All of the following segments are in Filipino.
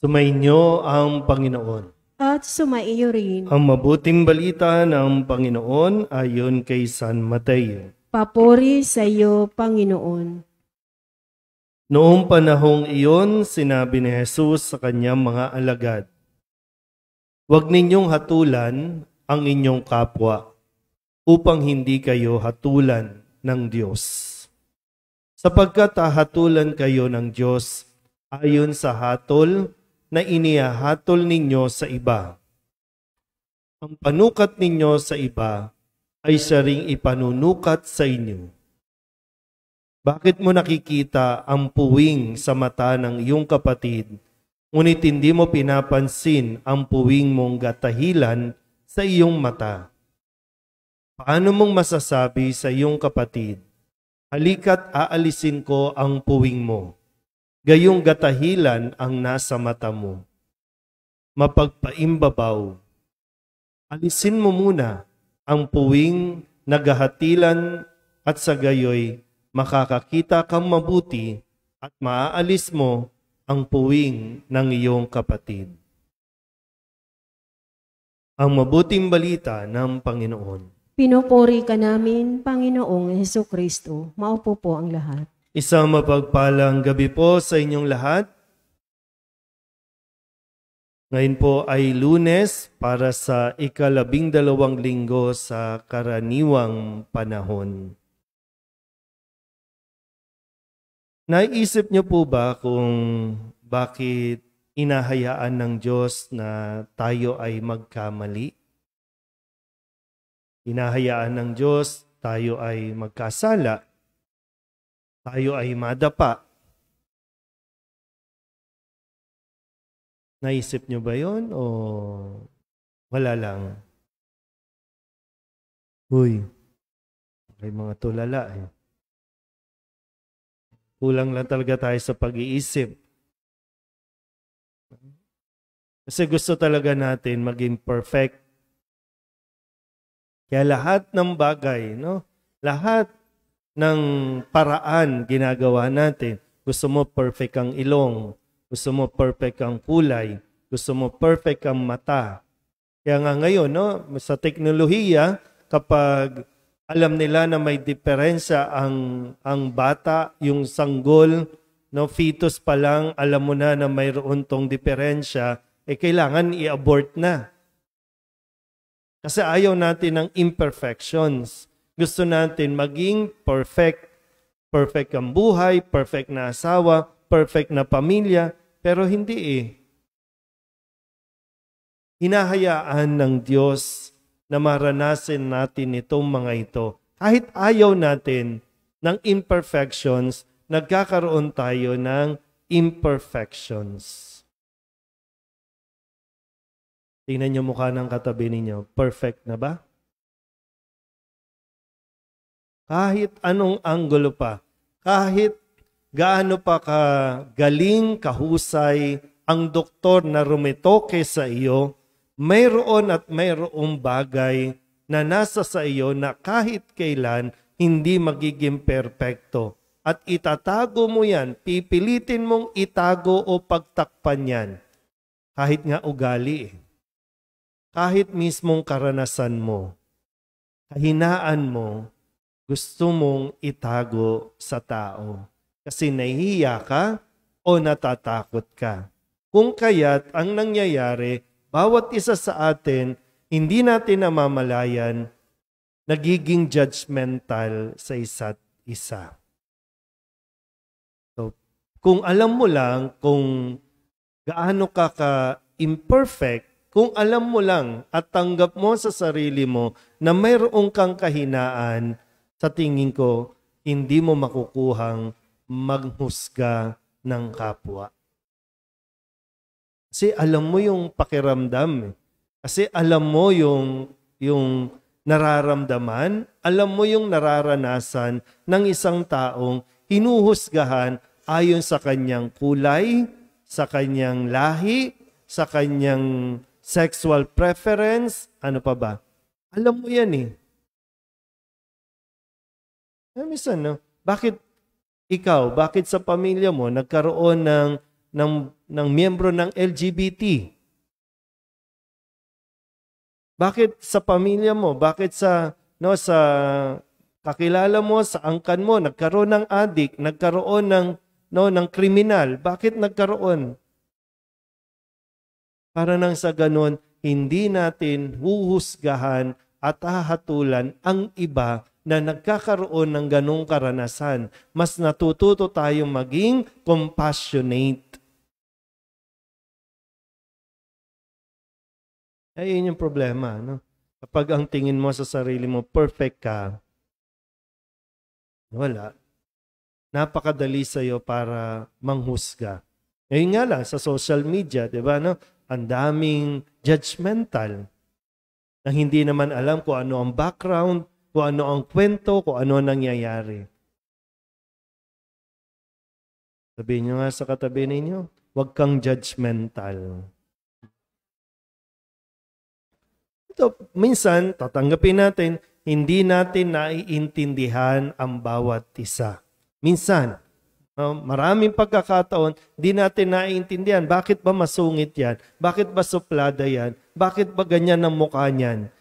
Sumainyo ang Panginoon. At sumaiyo rin. Ang mabuting balita ng Panginoon ayon kay San Mateo. Papuri sa iyo, Panginoon. Noong panahong iyon, sinabi ni Jesus sa kanyang mga alagad, "Huwag ninyong hatulan ang inyong kapwa, upang hindi kayo hatulan ng Diyos. Sapagkat hahatulan kayo ng Diyos ayon sa hatol na inihahatol ninyo sa iba. Ang panukat ninyo sa iba ay siya ring ipanunukat sa inyo. Bakit mo nakikita ang puwing sa mata ng iyong kapatid, ngunit hindi mo pinapansin ang puwing mong gatahilan sa iyong mata? Paano mong masasabi sa iyong kapatid, halika't aalisin ko ang puwing mo, gayong gatahilan ang nasa mata mo? Mapagpaimbabaw, alisin mo muna ang puwing nagahatilan at sa gayoy makakakita kang mabuti at maaalis mo ang puwing ng iyong kapatid." Ang mabuting balita ng Panginoon. Pinupuri ka namin, Panginoong Hesukristo. Maupo po ang lahat. Isang mapagpalang gabi po sa inyong lahat. Ngayon po ay Lunes para sa ika-12 linggo sa karaniwang panahon. Naisip niyo po ba kung bakit inahayaan ng Diyos na tayo ay magkamali? Inahayaan ng Diyos tayo ay magkasala, tayo ay madapa. Naisip niyo ba yon o wala lang? Uy, may mga tulala eh. Kulang lang talaga tayo sa pag-iisip. Kasi gusto talaga natin maging perfect. Kaya lahat ng bagay, lahat ng paraan ginagawa natin. Gusto mo perfect ang ilong, gusto mo perfect ang kulay, gusto mo perfect ang mata. Kaya nga ngayon, sa teknolohiya, kapag alam nila na may diferensya ang bata, yung sanggol, fetus pa lang, alam mo na mayroon tong diferensya, kailangan i-abort na. Kasi ayaw natin ng imperfections. Gusto natin maging perfect. Perfect ang buhay, perfect na asawa, perfect na pamilya, pero hindi eh. Hinahayaan ng Diyos na maranasin natin itong mga ito. Kahit ayaw natin ng imperfections, nagkakaroon tayo ng imperfections. Tingnan niyo mukha ng katabi ninyo. Perfect na ba? Kahit anong anggulo pa, kahit gaano pa kagaling, kahusay, ang doktor na rumitoke sa iyo, mayroon at mayroong bagay na nasa sa iyo na kahit kailan hindi magiging perpekto. At itatago mo yan, pipilitin mong itago o pagtakpan yan. Kahit nga ugali eh. Kahit mismong karanasan mo, kahinaan mo, gusto mong itago sa tao. Kasi nahihiya ka o natatakot ka. Kung kaya't ang nangyayari, bawat isa sa atin, hindi natin namamalayan, nagiging judgmental sa isa't isa. So, kung alam mo lang kung gaano ka imperfect, kung alam mo lang at tanggap mo sa sarili mo na mayroong kang kahinaan, sa tingin ko, hindi mo makukuhang maghusga ng kapwa. Kasi alam mo yung pakiramdam. Kasi alam mo yung nararamdaman, alam mo yung nararanasan ng isang taong hinuhusgahan ayon sa kanyang kulay, sa kanyang lahi, sa kanyang sexual preference, ano pa ba? Alam mo yan eh. Minsan, bakit ikaw, bakit sa pamilya mo nagkaroon ng miyembro ng LGBT? Bakit sa pamilya mo? Bakit sa kakilala mo, sa angkan mo, nagkaroon ng adik, nagkaroon ng kriminal? Bakit nagkaroon? Para nang sa ganun, hindi natin huhusgahan at hahatulan ang iba na nagkakaroon ng ganong karanasan. Mas natututo tayong maging compassionate. Ayun yung problema, no? Kapag ang tingin mo sa sarili mo, perfect ka, wala. Napakadali sa'yo para manghusga. Ngayon nga lang, sa social media, di ba, no? Ang daming judgmental na hindi naman alam kung ano ang background, kung ano ang kwento, kung ano ang nangyayari. Sabihin nyo nga sa katabi ninyo, huwag kang judgmental. Ito, minsan, tatanggapin natin, hindi natin naiintindihan ang bawat isa. Minsan, maraming pagkakataon, di natin naiintindihan. Bakit ba masungit yan? Bakit ba suplada yan? Bakit ba ganyan ang mukha niyan?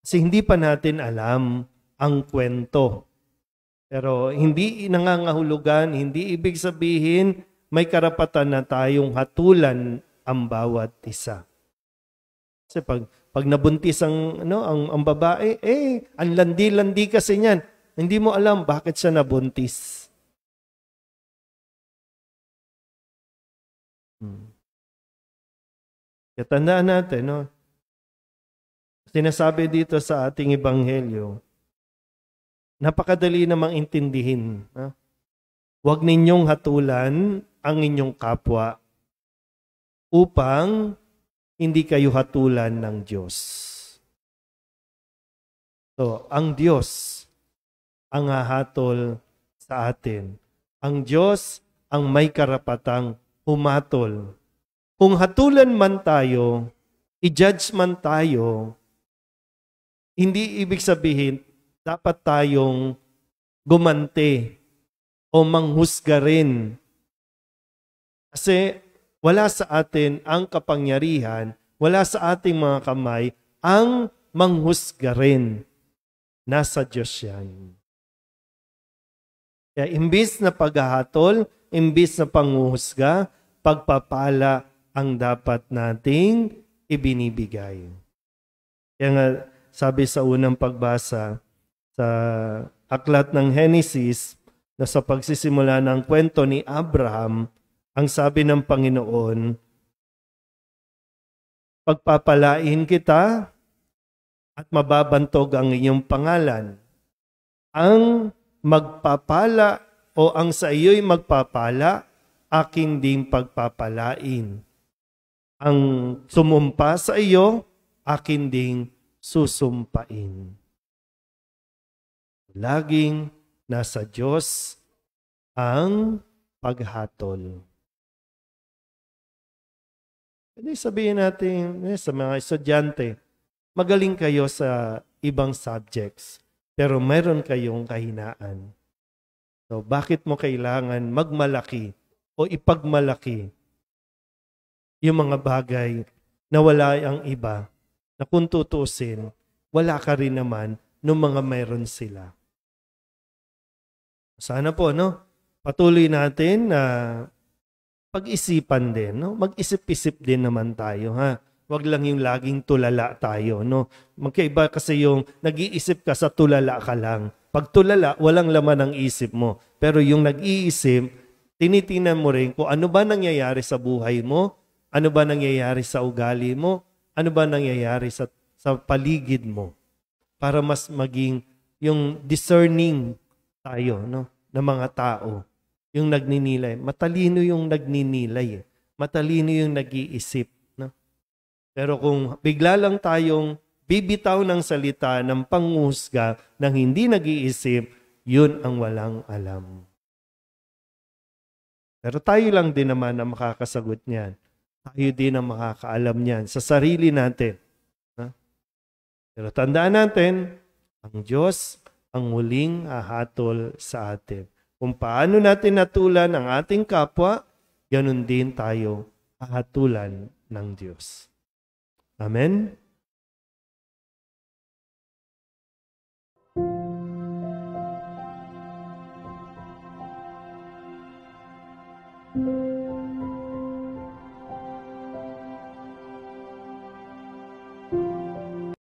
Kasi hindi pa natin alam ang kwento. Pero hindi nangangahulugan, hindi ibig sabihin may karapatan na tayong hatulan ang bawat isa. Kasi pag nabuntis ang babae, ang landi-landi kasi niyan. Hindi mo alam bakit siya nabuntis. Kaya tandaan natin, no? Sinasabi dito sa ating ebanghelyo, napakadali namang intindihin. No? Huwag ninyong hatulan ang inyong kapwa upang hindi kayo hatulan ng Diyos. So, ang Diyos ang hahatol sa atin. Ang Diyos ang may karapatang humatol. Kung hatulan man tayo, i-judge man tayo, hindi ibig sabihin dapat tayong gumante o manghusga rin. Kasi wala sa atin ang kapangyarihan, wala sa ating mga kamay ang manghusga rin. Nasa Diyos yan. Kaya imbis na paghahatol, imbis na panghuhusga, pagpapala ang dapat nating ibinibigay. Kaya nga, sabi sa unang pagbasa sa aklat ng Henesis, na sa pagsisimula ng kwento ni Abraham, ang sabi ng Panginoon, pagpapalain kita at mababantog ang iyong pangalan. Ang magpapala o ang sa iyo'y magpapala, aking ding pagpapalain. Ang sumumpa sa iyo, akin ding susumpain. Laging nasa Diyos ang paghatol. Hindi sabihin natin sa mga estudyante, magaling kayo sa ibang subjects, pero meron kayong kahinaan. So, bakit mo kailangan magmalaki o ipagmalaki yung mga bagay na wala ang iba, na kung tutusin, wala ka rin naman nung mga meron sila. Sana po, no? Patuloy natin na pag-isipan din, no? Mag-isip-isip din naman tayo, ha? Huwag lang yung laging tulala tayo, no? Magkaiba kasi yung nag-iisip ka sa tulala ka lang. Pag tulala, walang laman ang isip mo. Pero yung nag-iisip, tinitingnan mo rin kung ano ba nangyayari sa buhay mo, ano ba nangyayari sa ugali mo, ano ba nangyayari sa paligid mo. Para mas maging yung discerning tayo, no? Na mga tao. Yung nagninilay. Matalino yung nagninilay. Matalino yung nag-iisip. No? Pero kung bigla lang tayong bibitaw ng salita ng panghusga ng hindi nag-iisip, yun ang walang alam. Pero tayo lang din naman ang makakasagot niyan. Tayo din ang makakaalam niyan sa sarili natin. Ha? Pero tandaan natin, ang Diyos ang huling hahatol sa atin. Kung paano natin natulan ang ating kapwa, ganun din tayo hahatulan ng Diyos. Amen? Thank you.